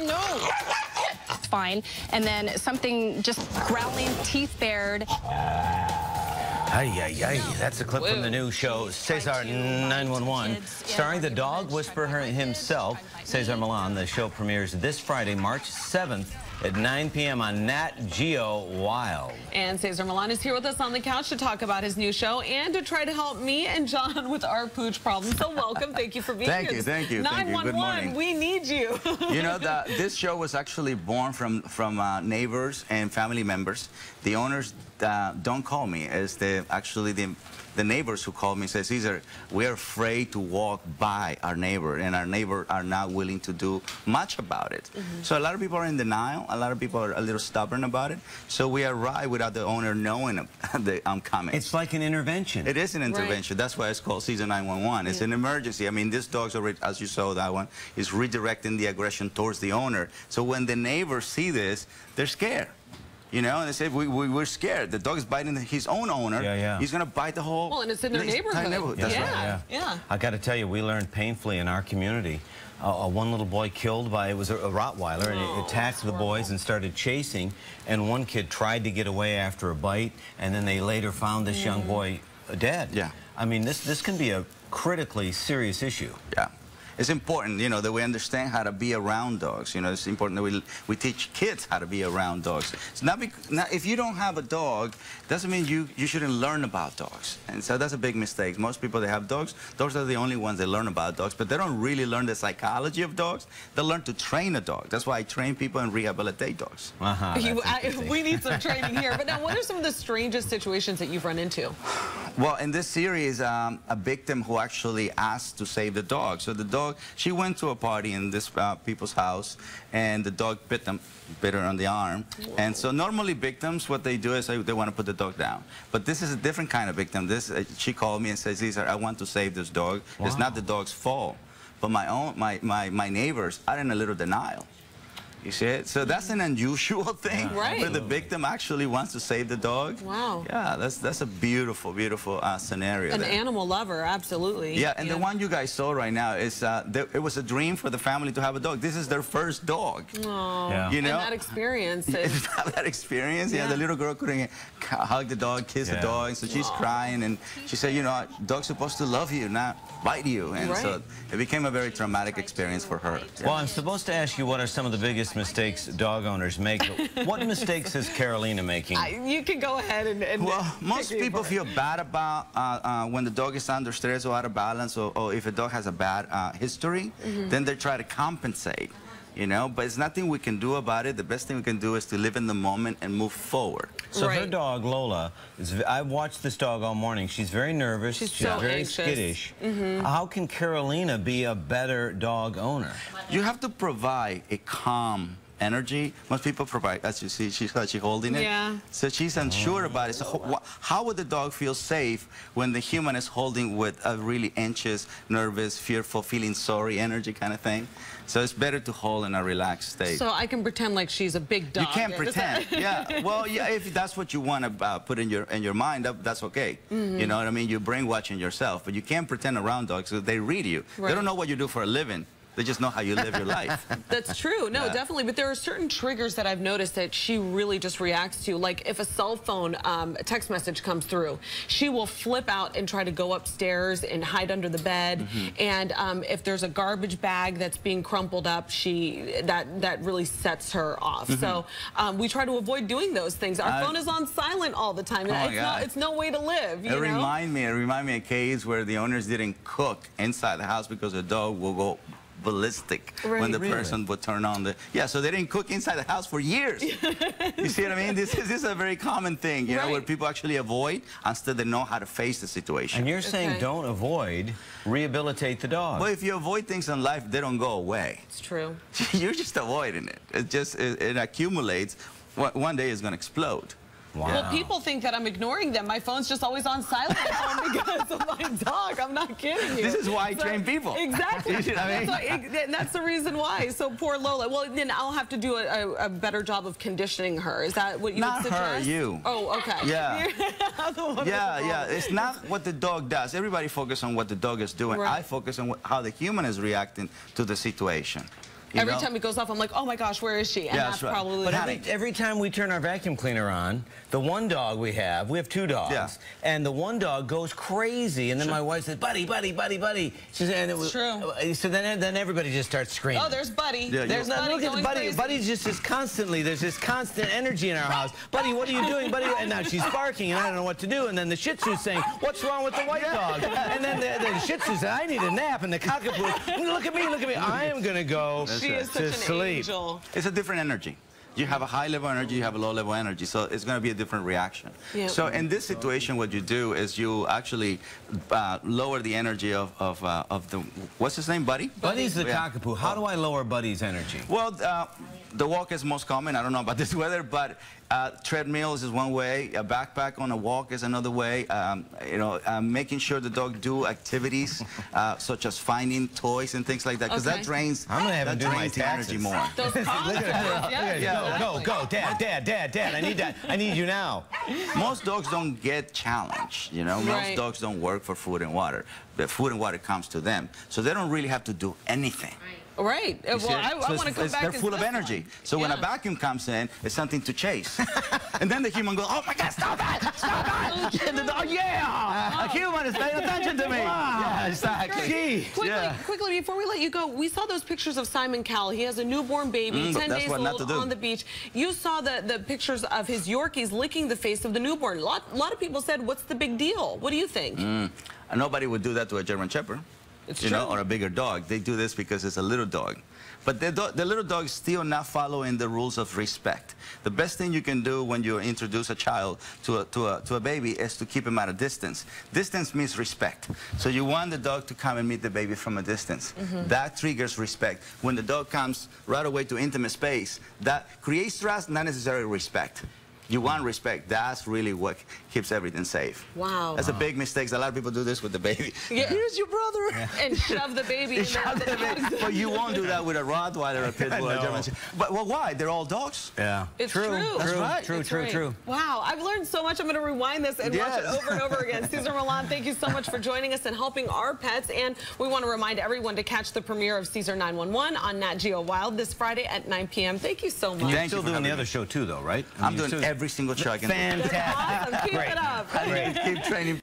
No. Fine. And then something just growling, teeth bared. Ay. That's a clip from the new show, Cesar 911, starring the dog whisperer himself, Cesar Millan. The show premieres this Friday, March 7th at 9 p.m. on Nat Geo Wild. And Cesar Millan is here with us on the couch to talk about his new show and to try to help me and John with our pooch problem. So welcome. Thank you for being here. Thank you. 911, Good morning. we need you. You know, this show was actually born from neighbors and family members. The owners don't call me. It's the neighbors who call me and say, Cesar, we're afraid to walk by our neighbor, and our neighbor are not willing to do much about it. So a lot of people are in denial. A lot of people are a little stubborn about it. So we arrive without the owner knowing that I'm coming. It's like an intervention. It is an intervention. Right. That's why it's called Cesar 911. It's an emergency. I mean, this dog's already, as you saw that one, is redirecting the aggression towards the owner. So when the neighbors see this, they're scared. You know, and they say, we're scared. The dog is biting his own owner. He's going to bite the whole... Well, and it's in their neighborhood. That's right. I got to tell you, we learned painfully in our community. One little boy killed by, it was a Rottweiler, and it attacked the boys and started chasing. And one kid tried to get away after a bite, and then they later found this young boy dead. I mean, this can be a critically serious issue. It's important, you know, that we understand how to be around dogs. You know, it's important that we teach kids how to be around dogs. It's not if you don't have a dog, doesn't mean you shouldn't learn about dogs. And so that's a big mistake. Most people that have dogs, those are the only ones that learn about dogs, but they don't really learn the psychology of dogs. They learn to train a dog. That's why I train people and rehabilitate dogs. We need some training here. But now, what are some of the strangest situations that you've run into? Well, in this series, a victim who actually asked to save the dog. So the dog, she went to a party in this people's house, and the dog bit her on the arm. And so normally victims, what they do is they want to put the dog down. But this is a different kind of victim. She called me and said, Cesar, I want to save this dog. It's not the dog's fault. But my neighbors are in a little denial. You see it? So that's an unusual thing, where the victim actually wants to save the dog. Wow. Yeah, that's a beautiful, beautiful scenario. An animal lover, absolutely. Yeah, and the one you guys saw right now is, it was a dream for the family to have a dog. This is their first dog. Oh, you know? And that experience. That experience, the little girl couldn't hug the dog, kiss the dog, so she's crying, and she said, you know, dog's supposed to love you, not bite you. And so it became a very traumatic experience for her. Well, I'm supposed to ask you, what are some of the biggest mistakes dog owners make? What mistakes is Carolina making? You can go ahead and well, most people feel bad about when the dog is under stress or out of balance, or if a dog has a bad history, then they try to compensate. You know, but it's nothing we can do about it. The best thing we can do is to live in the moment and move forward. So her dog, Lola, I've watched this dog all morning. She's very nervous. She's so very anxious. skittish. How can Carolina be a better dog owner? You have to provide a calm energy. Most people provide, as you see, she's holding it. So she's unsure about it. So how would the dog feel safe when the human is holding with a really anxious, nervous, fearful, feeling sorry energy kind of thing? So it's better to hold in a relaxed state. So I can pretend like she's a big dog. You can't pretend. Well, if that's what you want to put in your mind, that's okay. You know what I mean? You're brainwashing yourself, but you can't pretend around dogs because they read you. They don't know what you do for a living. They just know how you live your life. That's true. No, definitely. But there are certain triggers that I've noticed that she really just reacts to. Like if a cell phone text message comes through, she will flip out and try to go upstairs and hide under the bed. And if there's a garbage bag that's being crumpled up, that really sets her off. So we try to avoid doing those things. Our phone is on silent all the time. It's no way to live. You know? It remind me of cases where the owners didn't cook inside the house because the dog will go ballistic when the person would turn on the... so they didn't cook inside the house for years. You see what I mean? This is a very common thing, you know, where people actually avoid instead they know how to face the situation. And you're saying don't avoid, rehabilitate the dog. Well, if you avoid things in life, they don't go away. It's true. You're just avoiding it. It accumulates. One day it's going to explode. Wow. Well, people think that I'm ignoring them. My phone's just always on silent because of my dog. I'm not kidding you. This is why I train people. Exactly. You know what I mean? That's the reason why. So poor Lola. Well, then I'll have to do a better job of conditioning her. Is that what you would suggest? Not her, you. Oh, okay. Yeah. It's not what the dog does. Everybody focuses on what the dog is doing. I focus on how the human is reacting to the situation. Every time it goes off, I'm like, oh my gosh, where is she? And that's right. probably But every time we turn our vacuum cleaner on, the one dog we have 2 dogs, and the one dog goes crazy, and then my wife says, buddy, buddy, buddy, buddy. She said, and it was true. So then everybody just starts screaming. Oh, there's Buddy. Yeah, there's Buddy, look at Buddy. Buddy's just constantly, there's this constant energy in our house. Buddy, what are you doing, Buddy? And now she's barking, and I don't know what to do. And then the Shih Tzu's saying, what's wrong with the white dog? And then the Shih Tzu said, I need a nap. And the cockapoo, look at me, look at me. I am going to go to sleep. Angel. It's a different energy. You have a high-level energy, you have a low-level energy, so it's going to be a different reaction. Yeah. So in this situation, what you do is you actually lower the energy of the, what's his name, Buddy? Buddy's the cockapoo. How do I lower Buddy's energy? Well, the walk is most common. I don't know about this weather, but treadmills is one way. A backpack on a walk is another way. Making sure the dog do activities such as finding toys and things like that, because that drains. I'm gonna have him do my energy more. Those Go, Dad, I need that. I need you now. Most dogs don't get challenged, Most dogs don't work for food and water. The food and water comes to them, so they don't really have to do anything. Right. Well, I want to come back. They're full of energy. So when a vacuum comes in, it's something to chase. And then the human goes, oh my God, stop that! Stop that! And the dog, a human is paying attention to me. Wow. Yeah, exactly. Quickly, before we let you go, we saw those pictures of Simon Cowell. He has a newborn baby, 10 days old, on the beach. You saw the pictures of his Yorkies licking the face of the newborn. A lot of people said, what's the big deal? What do you think? Nobody would do that to a German Shepherd. Or a bigger dog. They do this because it's a little dog. But the little dog is still not following the rules of respect. The best thing you can do when you introduce a child to a baby is to keep him at a distance. Distance means respect. So you want the dog to come and meet the baby from a distance. That triggers respect. When the dog comes right away to intimate space, that creates trust, not necessarily respect. You want respect. That's really what keeps everything safe. Wow. That's a big mistake. A lot of people do this with the baby. Yeah. Here's your brother. And shove the baby in there. But you won't do that with a Rottweiler or a Pit Bull or a German Shepherd. But why? They're all dogs. Yeah. It's true. That's right. True. Wow. I've learned so much. I'm going to rewind this and watch it over and over again. Cesar Millan, thank you so much for joining us and helping our pets. And we want to remind everyone to catch the premiere of Cesar 911 on Nat Geo Wild this Friday at 9 p.m. Thank you so much. You're still doing the other show too, though, right? I'm doing every single show I can do. Fantastic. Awesome. Keep it up. Keep training.